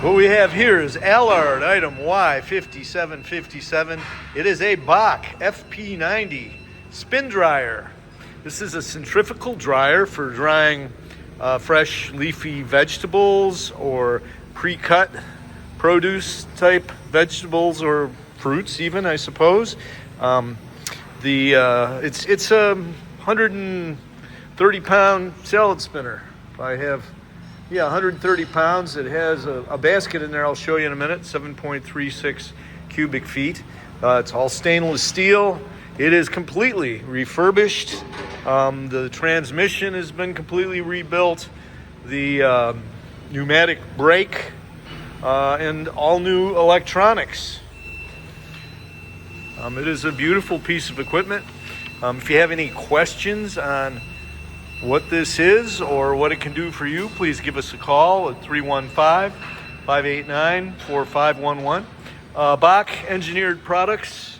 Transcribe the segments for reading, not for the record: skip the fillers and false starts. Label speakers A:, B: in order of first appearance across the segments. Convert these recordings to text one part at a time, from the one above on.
A: What we have here is Alard item Y5757. It is a Bock FP-90 spin dryer. This is a centrifugal dryer for drying fresh leafy vegetables or pre-cut produce type vegetables or fruits even, I suppose. It's a 130 pound salad spinner. I have 130 pounds. It has a basket in there I'll show you in a minute, 7.36 cubic feet. It's all stainless steel. It is completely refurbished. The transmission has been completely rebuilt. The pneumatic brake and all new electronics. It is a beautiful piece of equipment. If you have any questions on what this is or what it can do for you, please give us a call at 315-589-4511. Bock Engineered Products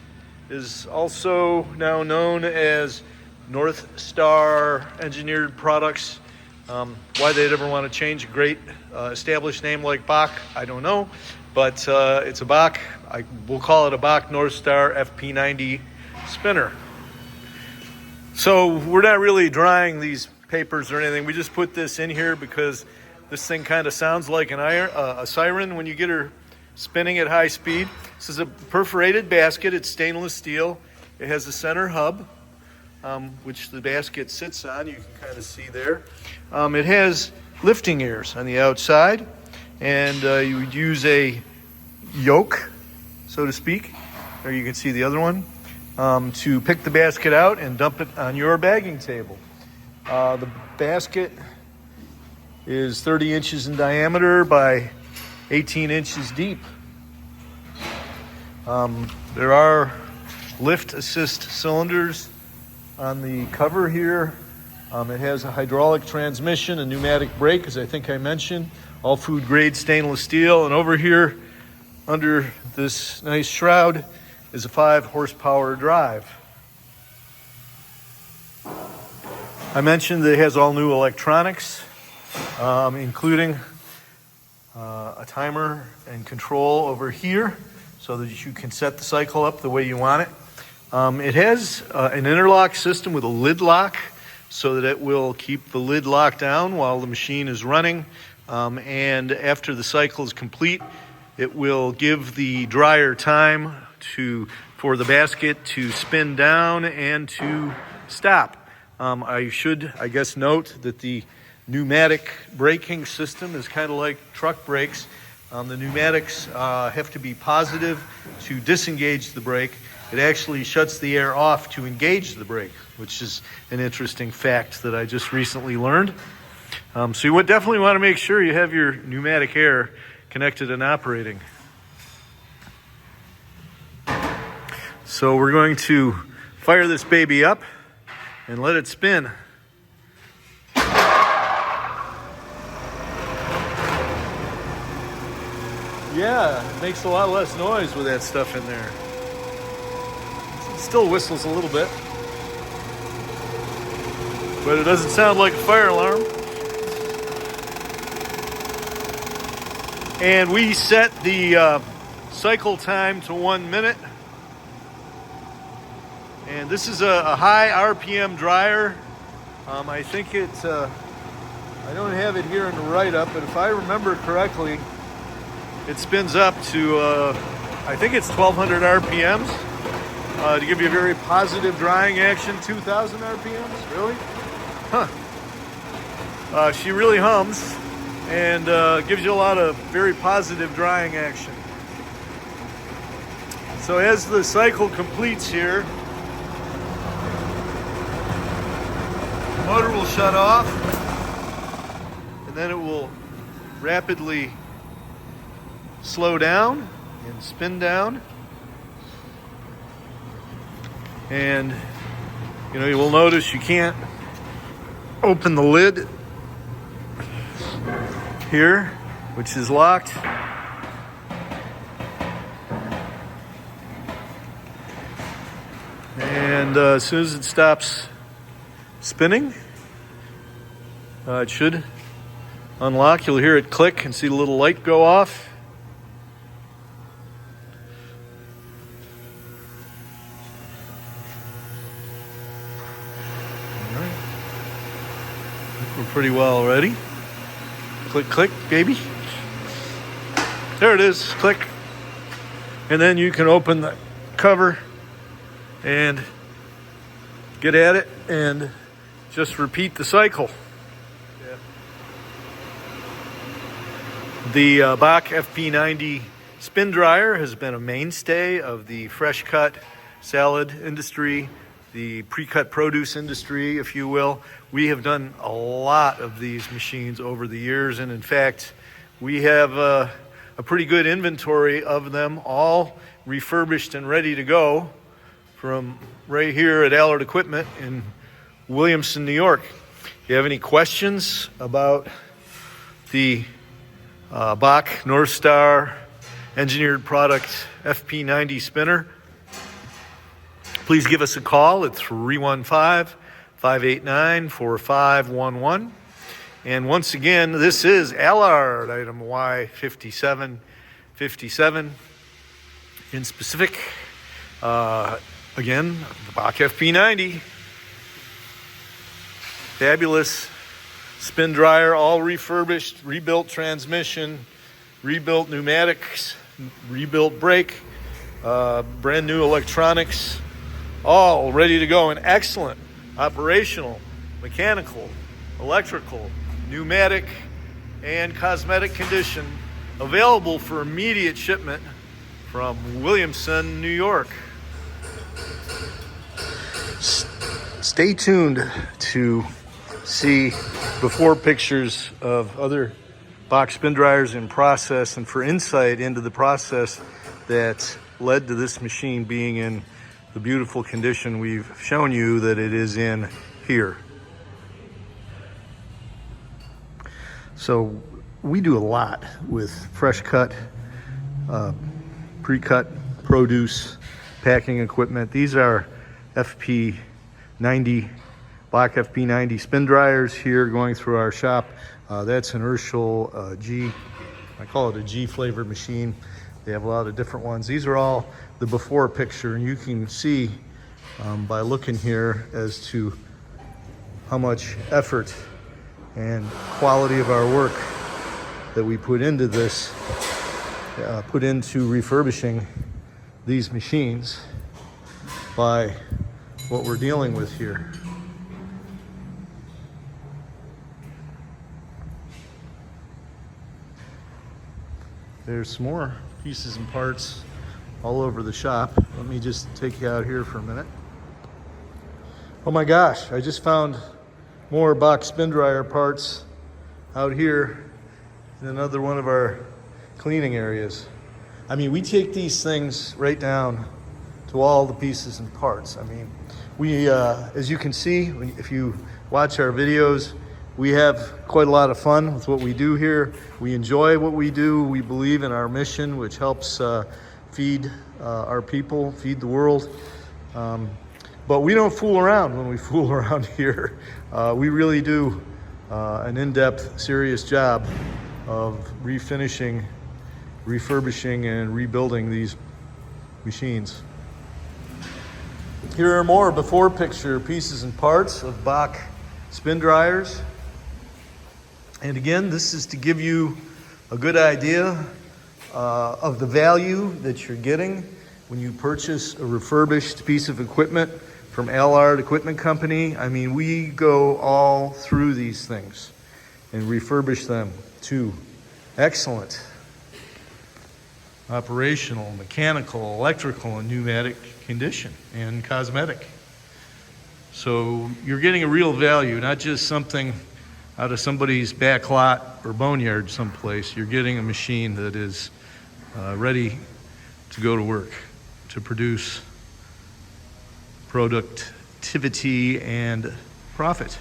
A: is also now known as North Star Engineered Products. Why they'd ever want to change a great established name like Bock, I don't know. But it's a Bock, we'll call it a Bock North Star FP-90 spinner. So we're not really drying these papers or anything. We just put this in here because this thing kind of sounds like a siren when you get her spinning at high speed. This is a perforated basket. It's stainless steel. It has a center hub, which the basket sits on. You can kind of see there. It has lifting ears on the outside, and you would use a yoke, so to speak, or you can see the other one, to pick the basket out and dump it on your bagging table. The basket is 30 inches in diameter by 18 inches deep. There are lift assist cylinders on the cover here. It has a hydraulic transmission, a pneumatic brake, as I think I mentioned, all food grade stainless steel. And over here under this nice shroud is a 5 horsepower drive. I mentioned that it has all new electronics, including a timer and control over here so that you can set the cycle up the way you want it. It has an interlock system with a lid lock so that it will keep the lid locked down while the machine is running. And after the cycle is complete, it will give the dryer time for the basket to spin down and to stop. I should, note that the pneumatic braking system is kind of like truck brakes. The pneumatics have to be positive to disengage the brake. It actually shuts the air off to engage the brake, which is an interesting fact that I just recently learned. So you would definitely want to make sure you have your pneumatic air connected and operating. So we're going to fire this baby up and let it spin. Yeah, it makes a lot less noise with that stuff in there. It still whistles a little bit, but it doesn't sound like a fire alarm. And we set the cycle time to 1 minute. And this is a high RPM dryer. I think it's, I don't have it here in the write-up, but if I remember correctly, it spins up to, I think it's 1200 RPMs to give you a very positive drying action. 2000 RPMs, really? Huh. She really hums and gives you a lot of very positive drying action. So as the cycle completes here, the motor will shut off, and then it will rapidly slow down and spin down. And you will notice you can't open the lid here, which is locked. And as soon as it stops spinning, it should unlock. You'll hear it click and see the little light go off. we're pretty well ready. Click, click, baby. There it is, click. And then you can open the cover and get at it and just repeat the cycle. The Bock FP-90 spin dryer has been a mainstay of the fresh cut salad industry, the pre-cut produce industry, if you will. We have done a lot of these machines over the years, and in fact, we have a pretty good inventory of them, all refurbished and ready to go from right here at Alard Equipment in Williamson, New York. If you have any questions about the Bock North Star engineered product FP-90 spinner, please give us a call at 315-589-4511. And once again, this is Alard item Y5757 in specific. Again, the Bock FP-90. Fabulous spin dryer, all refurbished, rebuilt transmission, rebuilt pneumatics, rebuilt brake, brand new electronics, all ready to go in excellent operational, mechanical, electrical, pneumatic, and cosmetic condition, available for immediate shipment from Williamson, New York. Stay tuned to see before pictures of other Bock spin dryers in process and for insight into the process that led to this machine being in the beautiful condition we've shown you that it is in here. So we do a lot with fresh cut, pre-cut produce, packing equipment. These are FP-90, Bock FP-90 spin dryers here going through our shop. That's an Urschel G, I call it a G flavored machine. They have a lot of different ones. These are all the before picture, and you can see by looking here as to how much effort and quality of our work that we put into this, put into refurbishing these machines by what we're dealing with here. There's some more pieces and parts all over the shop. Let me just take you out here for a minute. Oh my gosh, I just found more Bock spin dryer parts out here in another one of our cleaning areas. I mean, we take these things right down to all the pieces and parts. I mean, we, as you can see, if you watch our videos, we have quite a lot of fun with what we do here. We enjoy what we do. We believe in our mission, which helps feed our people, feed the world. But we don't fool around when we fool around here. We really do an in-depth, serious job of refinishing, refurbishing, and rebuilding these machines. Here are more before picture pieces and parts of Bock spin dryers. And again, this is to give you a good idea of the value that you're getting when you purchase a refurbished piece of equipment from Alard Equipment Company. I mean, we go all through these things and refurbish them to excellent operational, mechanical, electrical, and pneumatic condition and cosmetic. So you're getting a real value, not just something out of somebody's back lot or boneyard someplace. You're getting a machine that is ready to go to work, to produce productivity and profit.